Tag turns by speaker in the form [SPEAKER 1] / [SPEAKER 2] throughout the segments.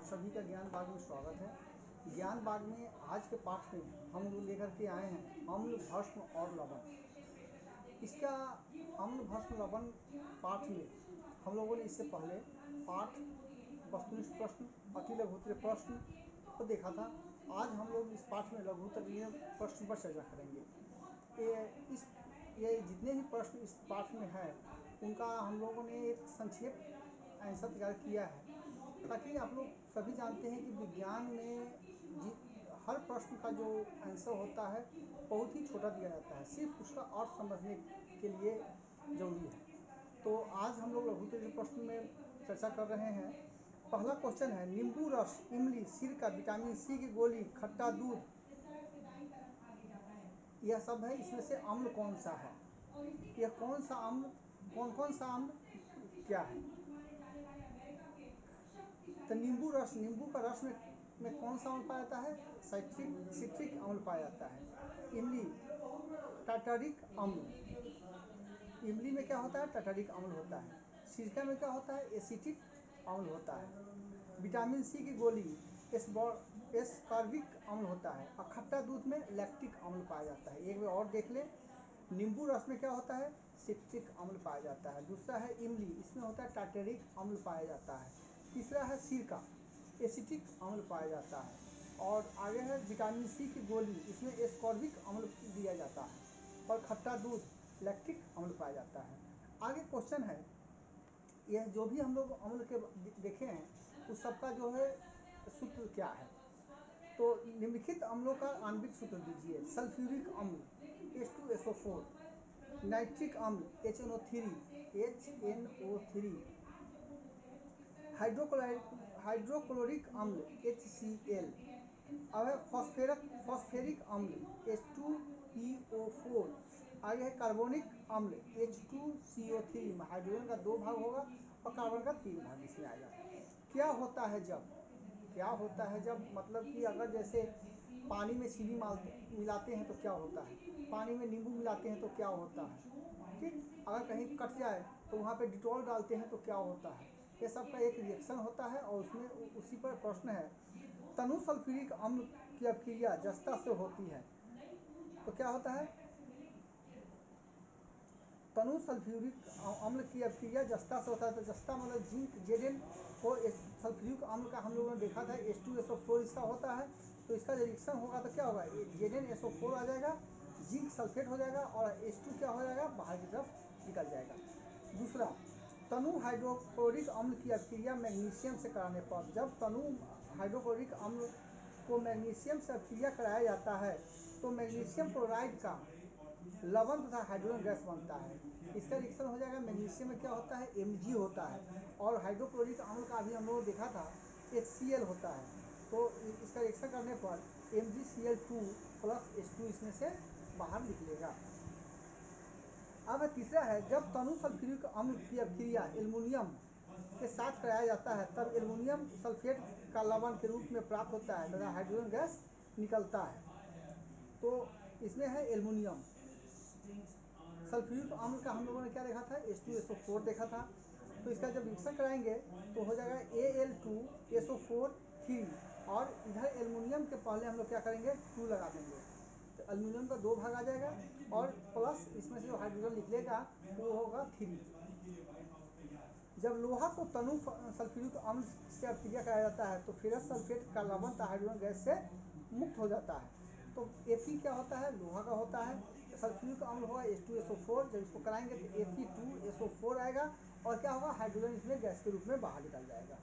[SPEAKER 1] सभी का ज्ञान बाग में स्वागत है। ज्ञान बाग में आज के पाठ में हम लोग लेकर के आए हैं अम्ल भस्म और लवण। इसका अम्ल भस्म लवण पाठ में हम लोगों ने इससे पहले पाठ वस्तुनिष्ठ प्रश्न अति लघुत्तरीय प्रश्न को देखा था। आज हम लोग इस पाठ में लघुत्तरीय प्रश्न पर चर्चा करेंगे। ये जितने भी प्रश्न इस पाठ में है उनका हम लोगों ने एक संक्षेप आंसर तैयार किया है, ताकि आप लोग सभी जानते हैं कि विज्ञान में हर प्रश्न का जो आंसर होता है बहुत ही छोटा दिया जाता है, सिर्फ उसका अर्थ समझने के लिए जरूरी है। तो आज हम लोग लघुत्तरीय प्रश्न में चर्चा कर रहे हैं। पहला क्वेश्चन है, नींबू रस, इमली, सिरका, विटामिन सी की गोली, खट्टा दूध, यह सब है। इसमें से अम्ल कौन सा है? यह कौन सा अम्ल, कौन सा अम्ल क्या है? तो नींबू रस, नींबू का रस में कौन सा अम्ल पाया जाता है? सिट्रिक अम्ल पाया जाता है। इमली टार्टारिक अम्ल, इमली में क्या होता है? टार्टारिक अम्ल होता है। सिरका में क्या होता है? एसिटिक अम्ल होता है। विटामिन सी की गोली एस्कॉर्बिक अम्ल होता है। और खट्टा दूध में लैक्टिक अम्ल पाया जाता है। एक बार और देख ले, नींबू रस में क्या होता है? सिट्रिक अम्ल पाया जाता है। दूसरा है इमली, इसमें होता है टार्टेरिक अम्ल पाया जाता है। तीसरा है सिरका, एसिटिक अम्ल पाया जाता है। और आगे है विटामिन सी की गोली, इसमें एस्कॉर्बिक अम्ल दिया जाता है। और खट्टा दूध लैक्टिक अम्ल पाया जाता है। आगे क्वेश्चन है, यह जो भी हम लोग अम्ल के देखे हैं उस सबका जो है सूत्र क्या है? तो निम्नलिखित अम्लों का आणविक सूत्र दीजिए। सल्फ्यूरिक अम्ल H2SO4, नाइट्रिक अम्ल HNO3, हाइड्रोक्लोरिक अम्ल HCl, अब फॉस्फेरिक अम्ल H2PO4, आगे है कार्बोनिक अम्ल H2CO3, हाइड्रोजन का 2 भाग होगा और कार्बन का 3 भाग इसमें आएगा। क्या होता है जब मतलब कि अगर जैसे पानी में चीनी मिलाते हैं तो क्या होता है, पानी में नींबू मिलाते हैं तो क्या होता है, ठीक। अगर कहीं कट जाए तो वहाँ पे डिटॉल डालते हैं तो क्या होता है। ये सब का एक रिएक्शन होता है और उसमें उसी पर प्रश्न है। तनु सल्फ्यूरिक अम्ल की अभिक्रिया जस्ता से होती है तो क्या होता है? तनु सल्फ्यूरिक अम्ल की अभिक्रिया जस्ता से होता है। तो जस्ता मतलब जिंक Zn को सल्फ्यूरिक अम्ल का हम लोगों ने देखा था H2SO4 इसका होता है। तो इसका जो रिएक्शन होगा तो क्या होगा? ZnSO4 आ जाएगा, जिंक सल्फेट हो जाएगा और H2 क्या हो जाएगा? बाहर की तरफ निकल जाएगा। दूसरा, तनु हाइड्रोक्लोरिक अम्ल की अभिक्रिया मैग्नीशियम से कराने पर, जब तनु हाइड्रोक्लोरिक अम्ल को मैग्नीशियम से अभिक्रिया कराया जाता है तो मैग्नीशियम क्लोराइड का लवण तथा हाइड्रोजन गैस बनता है। इसका रिएक्शन हो जाएगा। मैग्नीशियम में क्या होता है? Mg होता है। और हाइड्रोक्लोरिक अम्ल का अभी हम लोगों ने देखा था HCl होता है। तो इसका रिएक्शन करने पर MgCl2 प्लस H2 इसमें से बाहर निकलेगा। अब तीसरा है, जब तनु सल्फ्यूरिक अम्ल की अभिक्रिया एल्युमिनियम के साथ कराया जाता है तब एल्युमिनियम सल्फेट का लवण के रूप में प्राप्त होता है तथा हाइड्रोजन गैस निकलता है। तो इसमें है एल्युमिनियम। सल्फ्यूरिक अम्ल का हम लोगों ने क्या देखा था? H2SO4 देखा था। तो इसका जब रिएक्शन कराएंगे तो हो जाएगा Al2SO4 3, और इधर एल्युमिनियम के पहले हम लोग क्या करेंगे? 2 लगा देंगे तो एल्युमिनियम का 2 भाग आ जाएगा और प्लस इसमें से जो हाइड्रोजन निकलेगा वो होगा 3। जब लोहा को तनु सल्फ्यूरिक अम्ल से अभिक्रिया कराया जाता है तो फेरस सल्फेट का लवण तथा हाइड्रोजन गैस से मुक्त हो जाता है। तो Fe क्या होता है? लोहा का होता है। सल्फ्यूरिक अम्ल होगा H2SO4, जब इसको कराएंगे तो Fe2SO4 आएगा और क्या होगा? हाइड्रोजन इसमें गैस के रूप में बाहर निकल जाएगा।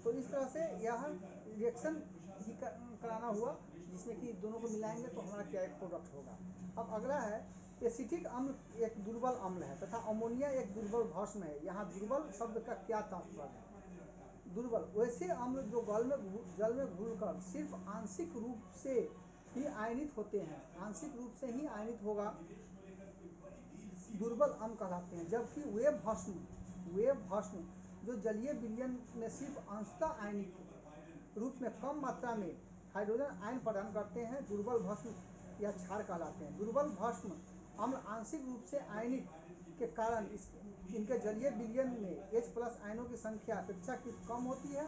[SPEAKER 1] तो इस तरह से यह रिएक्शन ही कराना हुआ, जिसमें कि दोनों को मिलाएंगे तो हमारा क्या एक प्रोडक्ट होगा। अब अगला है, एसिटिक अम्ल एक दुर्बल अम्ल है तथा अमोनिया एक दुर्बल भस्म है। यहाँ दुर्बल शब्द का क्या तात्पर्य है? दुर्बल वैसे अम्ल जो जल में घुलकर सिर्फ आंशिक रूप से ही आयनित होते हैं, आंशिक रूप से ही आयनित होगा, दुर्बल अम्ल कहलाते हैं। जबकि वे भस्म जो जलीय विलयन में सिर्फ अंशतः आयनिक रूप में कम मात्रा में हाइड्रोजन आयन प्रदान करते हैं, दुर्बल भस्म या क्षार कहलाते हैं। दुर्बल भस्म अम्ल आंशिक रूप से आयनित के कारण इनके जलीय विलयन में H+ आयनों की संख्या अपेक्षाकृत कम होती है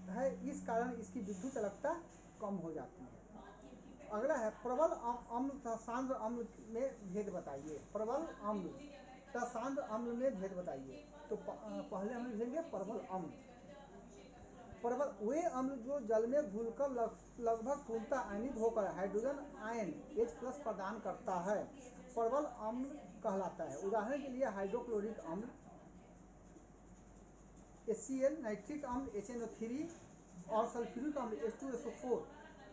[SPEAKER 1] है, इस कारण इसकी विद्युत चालकता कम हो जाती है। अगला है प्रबल अम्ल तथा सांद्र अम्ल में भेद बताइए। प्रबल अम्ल तथा सांद्र अम्ल में भेद बताइए। तो पहले हम लिखेंगे प्रबल अम्ल। प्रबल वे अम्ल जो जल में घुलकर लगभग पूर्णतः आयनित होकर हाइड्रोजन आयन H+ प्रदान करता है, प्रबल अम्ल कहलाता है। उदाहरण के लिए हाइड्रोक्लोरिक अम्ल, HCl, नाइट्रिक अम्ल HNO3 और सल्फ्यूरिक अम्ल H2SO4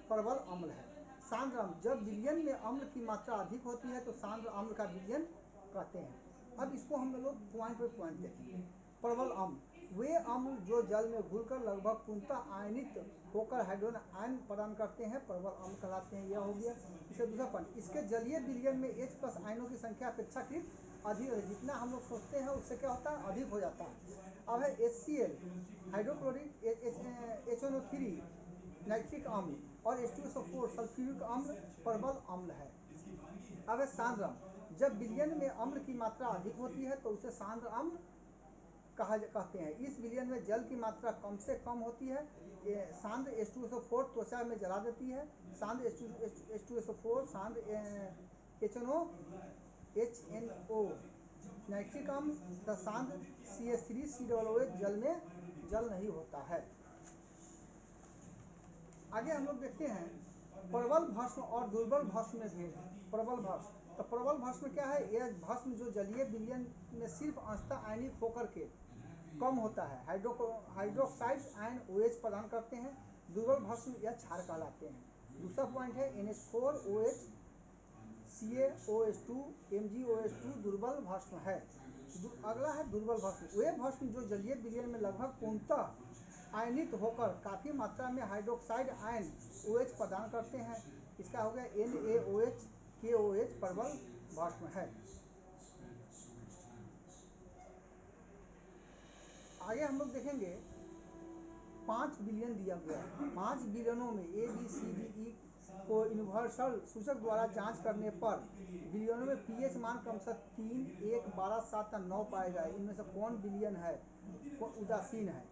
[SPEAKER 1] प्रबल अम्ल है। सांद्र अम्ल, जब विलयन में अम्ल की मात्रा अधिक होती है तो सांद्र अम्ल का विलयन कहते हैं। अब इसको हम लोग पॉइंट बाय पॉइंट देखेंगे। प्रबल अम्ल वे अम्ल जो जल में घुलकर लगभग पूर्णतः आयनित होकर हाइड्रोजन आयन प्रदान करते हैं, प्रबल अम्ल कहलाते हैं। यह हो गया। इसका दूसरा पॉइंट, इसके जलीय विलयन में H+ आयनों की संख्या अपेक्षाकृत अधिक है। जितना हम लोग सोचते हैं उससे क्या होता है, अधिक हो जाता है। अब है HCl, हाइड्रोक्लोरिक HNO3 नाइट्रिक अम्ल और H2SO4 सल्फ्यूरिक अम्ल प्रबल अम्ल है। अब है सांद्र अम्ल, जब विलयन में अम्ल की मात्रा अधिक होती है तो उसे सांद्र अम्ल कहते हैं। इस विलयन में जल की मात्रा कम से कम होती है। सांद्र H2SO4 त्वचा में जला देती है। सांद्र H2SO4 सांद्र HNO नाइट्रिक अम्ल तथा सांद्र CH3COOH जल में जल नहीं होता है। आगे हम लोग देखते हैं प्रबल भस्म और दुर्बल भस्म में भेद। प्रबल भस्म, तो प्रबल भस्म क्या है, यह भस्म जो जलीय विलयन में सिर्फ अंशतः आयनिक होकर के कम होता है, हाइड्रोक्साइड आयन OH प्रदान करते हैं। दुर्बल भस्म यह क्षार कहलाते हैं। दूसरा पॉइंट है NH4OH CaOH2 MgOH2 दुर्बल भस्म है। अगला है दुर्बल भस्म, वे भस्म जो जलीय विलयन में लगभग पूर्णतः आयनित होकर काफी मात्रा में हाइड्रोक्साइड आयन OH प्रदान करते हैं। इसका हो गया NaOH KOH प्रबल भस्म है। आगे हम लोग देखेंगे 5 विलयन दिया गया है। 5 विलयनों में ABCDE को यूनिवर्सल सूचक द्वारा जांच करने पर विलयनों में pH मान क्रमशः 3, 1, 12, 7 या 9 पाए जाए। इनमें से कौन विलयन है, कौन उदासीन है?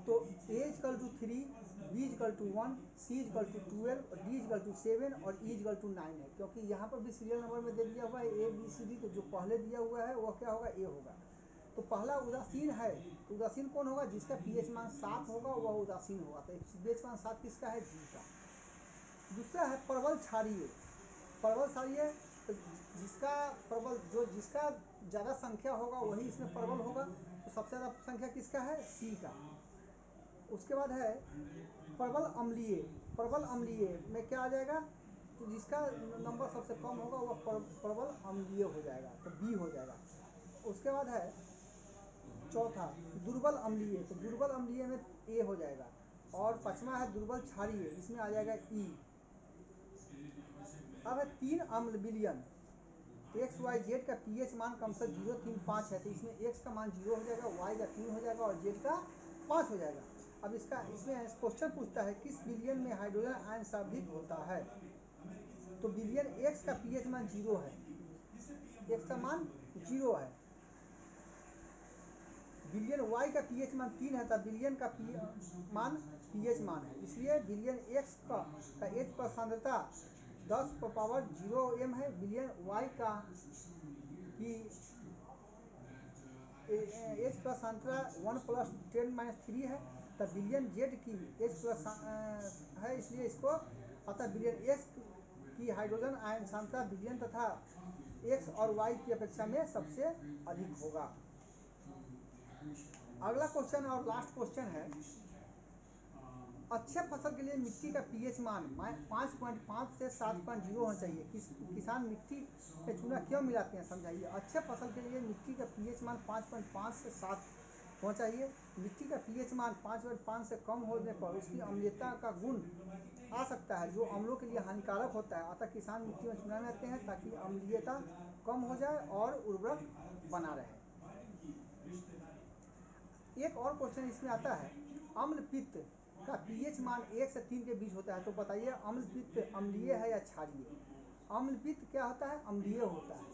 [SPEAKER 1] तो A=3, B=1, C=12 और D=7 और E=9 है। क्योंकि यहाँ पर भी सीरियल नंबर में दे दिया हुआ है ABCD, तो जो पहले दिया हुआ है वह क्या होगा, A होगा। तो पहला उदासीन है, तो उदासीन कौन होगा, जिसका pH मान 7 होगा वह उदासीन होगा। तो pH मान 7 किसका है, G का। दूसरा है प्रबल क्षारीय। प्रबल क्षारीय तो जिसका ज़्यादा संख्या होगा वही इसमें प्रबल होगा। तो सबसे ज़्यादा संख्या किसका है, C का। उसके बाद है प्रबल अम्लीय। प्रबल अम्लीय में क्या आ जाएगा, तो जिसका नंबर सबसे कम होगा वह प्रबल अम्लीय हो जाएगा, तो B हो जाएगा। उसके बाद है चौथा दुर्बल अम्लीय, तो दुर्बल अम्लीय में A हो जाएगा। और पांचवा है दुर्बल क्षारीय, इसमें आ जाएगा E। अब है 3 अम्ल विलयन, XYZ का pH मान कम से 0.35 है, तो इसमें X का मान 0 हो जाएगा, Y का 3 हो जाएगा और Z का 5 हो जाएगा। अब इसमें क्वेश्चन पूछता है किस विलयन में हाइड्रोजन आयन सर्वाधिक होता है। तो विलयन X का pH मान 0 है, X का मान 0 है। विलयन Y का pH मान 3 है, तब विलयन का pH मान है। इसलिए विलयन X का H+ सांद्रता 10⁻⁴ m है। विलयन Y का H+ सांद्रता 1+10⁻³ है। तब विलयन Z की H+ है, इसलिए इसको अतः विलयन X की हाइड्रोजन आयन सांद्रता विलयन तथा X और Y की अपेक्षा में सबसे अधिक होगा। अगला क्वेश्चन और लास्ट क्वेश्चन है, अच्छे फसल के लिए मिट्टी का pH मान 5.5 से 7.0 होना चाहिए। किसान मिट्टी में चूना क्यों मिलाते हैं, समझाइए। अच्छे फसल के लिए मिट्टी का pH मान 5.5 से 7 होना चाहिए। मिट्टी का pH मान 5.5 से कम होने पर उसकी अम्लीयता का गुण आ सकता है, जो अम्लों के लिए हानिकारक होता है। अतः किसान मिट्टी में चूना मिलाते हैं ताकि अम्लीयता कम हो जाए और उर्वरक बना रहे। एक और क्वेश्चन इसमें आता है, अम्ल पित्त का pH मान 1 से 3 के बीच होता है, तो बताइए अम्ल पित्त अम्लीय है या क्षारीय। अम्ल पित्त क्या होता है, अम्लीय होता है।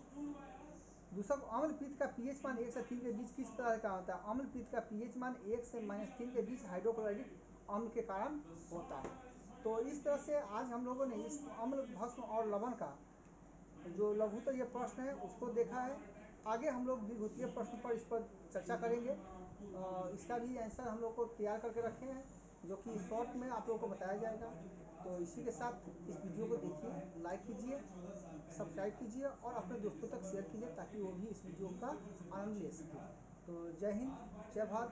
[SPEAKER 1] दूसरा, अम्ल पित्त का पीएच मान 1 से 3 के बीच किस तरह का होता है? अम्ल पित्त का पीएच मान 1 से -3 के बीच हाइड्रोक्लोरिक अम्ल के कारण होता है। तो इस तरह से आज हम लोगों ने इस अम्ल, भस्म और लवण का जो लघुत्तरीय प्रश्न है उसको देखा है। आगे हम लोग द्विघातीय प्रश्न पर इस पर चर्चा करेंगे। इसका भी आंसर हम लोग को तैयार करके रखे हैं, जो कि शॉर्ट में आप लोगों को बताया जाएगा। तो इसी के साथ इस वीडियो को देखिए, लाइक कीजिए, सब्सक्राइब कीजिए और अपने दोस्तों तक शेयर कीजिए, ताकि वो भी इस वीडियो का आनंद ले सकें। तो जय हिंद, जय भारत।